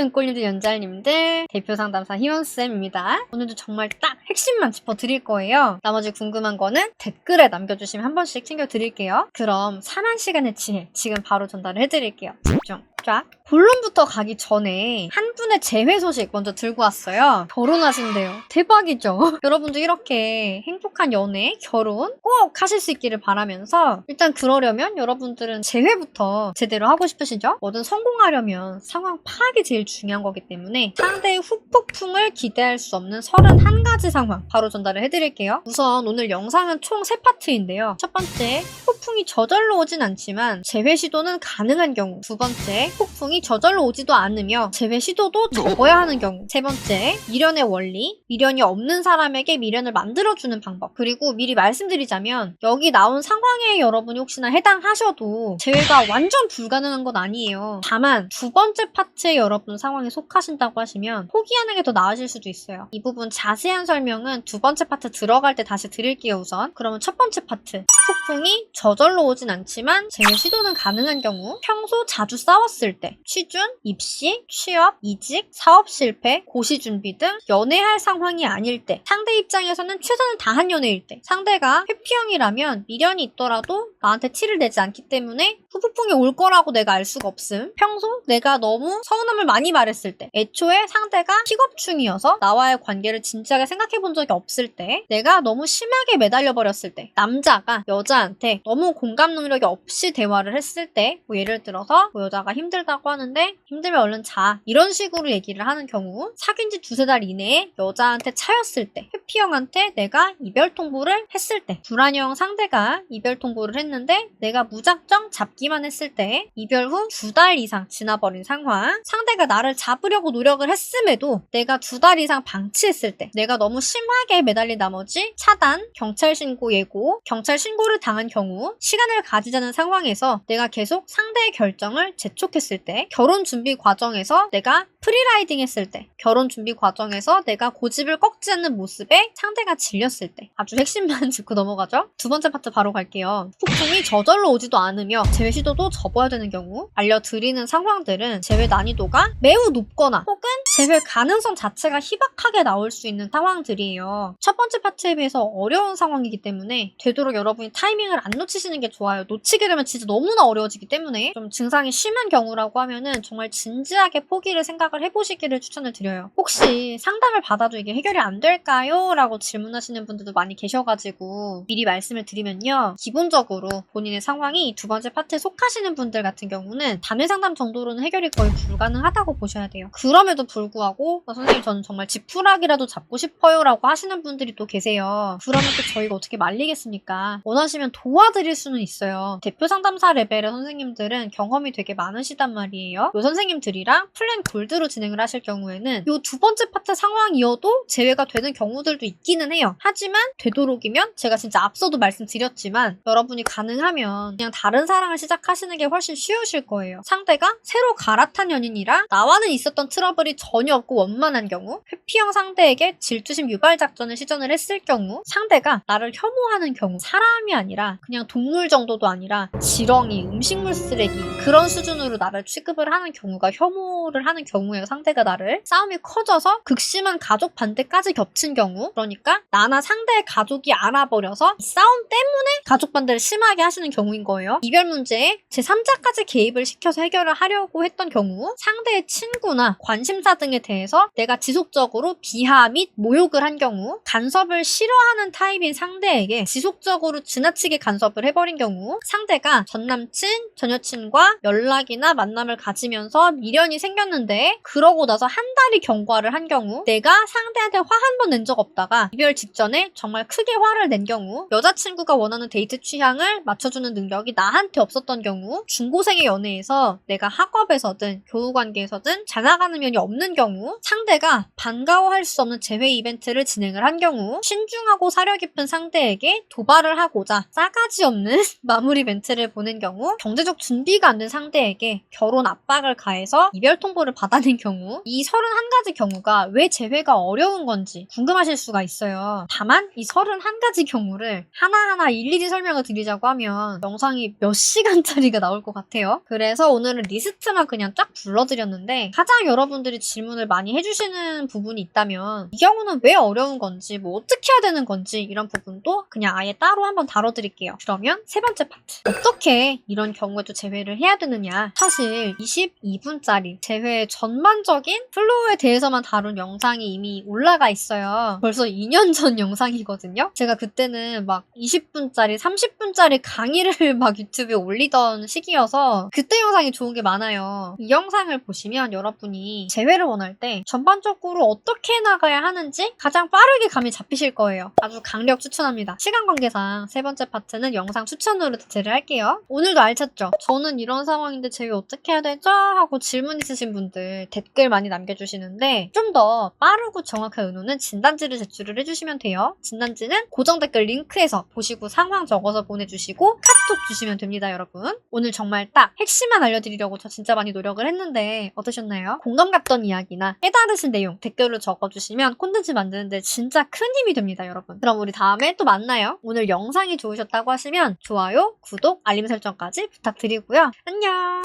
안녕하세요 꼴님들 연잘님들 대표 상담사 희원쌤입니다. 오늘도 정말 딱 핵심만 짚어드릴 거예요. 나머지 궁금한 거는 댓글에 남겨주시면 한 번씩 챙겨드릴게요. 그럼 산한 시간의 지혜 지금 바로 전달을 해드릴게요. 집중. 쫙. 본론부터 가기 전에 한 분의 재회 소식 먼저 들고 왔어요. 결혼하신대요. 대박이죠? 여러분도 이렇게 행복한 연애, 결혼 꼭 하실 수 있기를 바라면서 일단 그러려면 여러분들은 재회부터 제대로 하고 싶으시죠? 뭐든 성공하려면 상황 파악이 제일 중요한 거기 때문에 상대의 후폭풍을 기대할 수 없는 31가지 상황 바로 전달을 해드릴게요. 우선 오늘 영상은 총 3파트인데요. 첫 번째, 폭풍이 저절로 오진 않지만 재회 시도는 가능한 경우. 두 번째, 폭풍이 저절로 오지도 않으며 재회 시도도 접어야 하는 경우. 세 번째, 미련의 원리. 미련이 없는 사람에게 미련을 만들어주는 방법. 그리고 미리 말씀드리자면 여기 나온 상황에 여러분이 혹시나 해당하셔도 재회가 완전 불가능한 건 아니에요. 다만 두 번째 파트에 여러분 상황에 속하신다고 하시면 포기하는 게 더 나으실 수도 있어요. 이 부분 자세한 설명은 두 번째 파트 들어갈 때 다시 드릴게요. 우선 그러면 첫 번째 파트, 폭풍이 저절로 오진 않지만 재회 시도는 가능한 경우. 평소 자주 싸웠을 때, 취준, 입시, 취업, 이직, 사업 실패, 고시 준비 등 연애할 상황이 아닐 때, 상대 입장에서는 최선을 다한 연애일 때, 상대가 회피형이라면 미련이 있더라도 나한테 티를 내지 않기 때문에 후폭풍이 올 거라고 내가 알 수가 없음. 평소 내가 너무 서운함을 많이 말했을 때, 애초에 상대가 픽업충이어서 나와의 관계를 진지하게 생각해 본 적이 없을 때, 내가 너무 심하게 매달려 버렸을 때, 남자가 여자한테 너무 공감 능력이 없이 대화를 했을 때, 뭐 예를 들어서 뭐 여자가 힘들다고 하는데 힘들면 얼른 자 이런 식으로 얘기를 하는 경우, 사귄 지 2-3달 이내에 여자한테 차였을 때, 회피형한테 내가 이별 통보를 했을 때, 불안형 상대가 이별 통보를 했는데 내가 무작정 잡기만 했을 때, 이별 후 2달 이상 지나버린 상황, 상대가 나를 잡으려고 노력을 했음에도 내가 2달 이상 방치했을 때, 내가 너무 심하게 매달린 나머지 차단, 경찰 신고 예고, 경찰 신고를 당한 경우, 시간을 가지자는 상황에서 내가 계속 상대의 결정을 재촉했을 때, 결혼 준비 과정에서 내가 프리라이딩 했을 때, 결혼 준비 과정에서 내가 고집을 꺾지 않는 모습에 상대가 질렸을 때. 아주 핵심만 짚고 넘어가죠. 두 번째 파트 바로 갈게요. 폭풍이 저절로 오지도 않으며 재회 시도도 접어야 되는 경우. 알려드리는 상황들은 재회 난이도가 매우 높거나 혹은 재회 가능성 자체가 희박하게 나올 수 있는 상황들이에요. 첫 번째 파트에 비해서 어려운 상황이기 때문에 되도록 여러분이 타이밍을 안 놓치시는 게 좋아요. 놓치게 되면 진짜 너무나 어려워지기 때문에 좀 증상이 심한 경우라고 하면은 정말 진지하게 포기를 생각을 해보시기를 추천을 드려요. 혹시 상담을 받아도 이게 해결이 안 될까요? 라고 질문하시는 분들도 많이 계셔가지고 미리 말씀을 드리면요. 기본적으로 본인의 상황이 두 번째 파트에 속하시는 분들 같은 경우는 단회 상담 정도로는 해결이 거의 불가능하다고 보셔야 돼요. 그럼에도 불구하고 선생님 저는 정말 지푸라기라도 잡고 싶어요 라고 하시는 분들이 또 계세요. 그러면 또 저희가 어떻게 말리겠습니까? 원하시면 도와드릴 수는 있어요. 대표 상담사 레벨의 선생님들은 경험이 되게 많으시단 말이에요. 요 선생님들이랑 플랜 골드로 진행을 하실 경우에는 요 두 번째 파트 상황이어도 제외가 되는 경우들도 있기는 해요. 하지만 되도록이면 제가 진짜 앞서도 말씀드렸지만 여러분이 가능하면 그냥 다른 사랑을 시작하시는 게 훨씬 쉬우실 거예요. 상대가 새로 갈아탄 연인이라 나와는 있었던 트러블이 전혀 없고 원만한 경우, 회피형 상대에게 질투심 유발 작전을 시전을 했을 경우, 상대가 나를 혐오하는 경우, 사람이 아니라 그냥 동물 정도도 아니라 지렁이, 음식물 쓰레기 그런 수준으로 나를 취급을 하는 경우가, 혐오를 하는 경우에요. 상대가 나를 싸움이 커져서 극심한 가족 반대까지 겹친 경우, 그러니까 나나 상대의 가족이 알아버려서 이 싸움 때문에 가족 반대를 심하게 하시는 경우인 거예요. 이별 문제에 제3자까지 개입을 시켜서 해결을 하려고 했던 경우, 상대의 친구나 관심사 등에 대해서 내가 지속적으로 비하 및 모욕을 한 경우, 간섭을 싫어하는 타입인 상대에게 지속적으로 지나치게 간섭을 해버린 경우, 상대가 전남친, 전여친과 연락이나 만남을 가지면서 미련이 생겼는데 그러고 나서 한 달이 경과를 한 경우, 내가 상대한테 화 한 번 낸 적 없다가 이별 직전에 정말 크게 화를 낸 경우, 여자친구가 원하는 데이트 취향을 맞춰주는 능력이 나한테 없었던 경우, 중고생의 연애에서 내가 학업에서든 교우관계에서든 잘 나가는 면이 없는 경우, 상대가 반가워할 수 없는 재회 이벤트를 진행을 한 경우, 신중하고 사려 깊은 상대에게 도발을 하고자 싸가지 없는 마무리 멘트를 보낸 경우, 경제적 준비가 안 된 상대에게 결혼 압박을 가해서 이별 통보를 받아낸 제외하는 경우, 이 31가지 경우가 왜 제외가 어려운 건지 궁금하실 수가 있어요. 다만 이 31가지 경우를 하나하나 일일이 설명을 드리자고 하면 영상이 몇 시간짜리가 나올 것 같아요. 그래서 오늘은 리스트만 그냥 쫙 불러드렸는데, 가장 여러분들이 질문을 많이 해주시는 부분이 있다면 이 경우는 왜 어려운 건지, 뭐 어떻게 해야 되는 건지 이런 부분도 그냥 아예 따로 한번 다뤄드릴게요. 그러면 세 번째 파트, 어떻게 이런 경우에도 제외를 해야 되느냐. 사실 22분짜리 제외의 전반적인 플로우에 대해서만 다룬 영상이 이미 올라가 있어요. 벌써 2년 전 영상이거든요. 제가 그때는 막 20분짜리 30분짜리 강의를 막 유튜브에 올리던 시기여서 그때 영상이 좋은 게 많아요. 이 영상을 보시면 여러분이 제외를 원할 때 전반적으로 어떻게 나가야 하는지 가장 빠르게 감이 잡히실 거예요. 아주 강력 추천합니다. 시간 관계상 세 번째 파트는 영상 추천으로 대체를 할게요. 오늘도 알찼죠? 저는 이런 상황인데 제외 어떻게 해야 되죠? 하고 질문 있으신 분들 댓글 많이 남겨주시는데, 좀 더 빠르고 정확한 의논은 진단지를 제출을 해주시면 돼요. 진단지는 고정 댓글 링크에서 보시고 상황 적어서 보내주시고 카톡 주시면 됩니다, 여러분. 오늘 정말 딱 핵심만 알려드리려고 저 진짜 많이 노력을 했는데 어떠셨나요? 공감 갔던 이야기나 깨달으신 내용 댓글로 적어주시면 콘텐츠 만드는데 진짜 큰 힘이 됩니다, 여러분. 그럼 우리 다음에 또 만나요. 오늘 영상이 좋으셨다고 하시면 좋아요, 구독, 알림 설정까지 부탁드리고요. 안녕!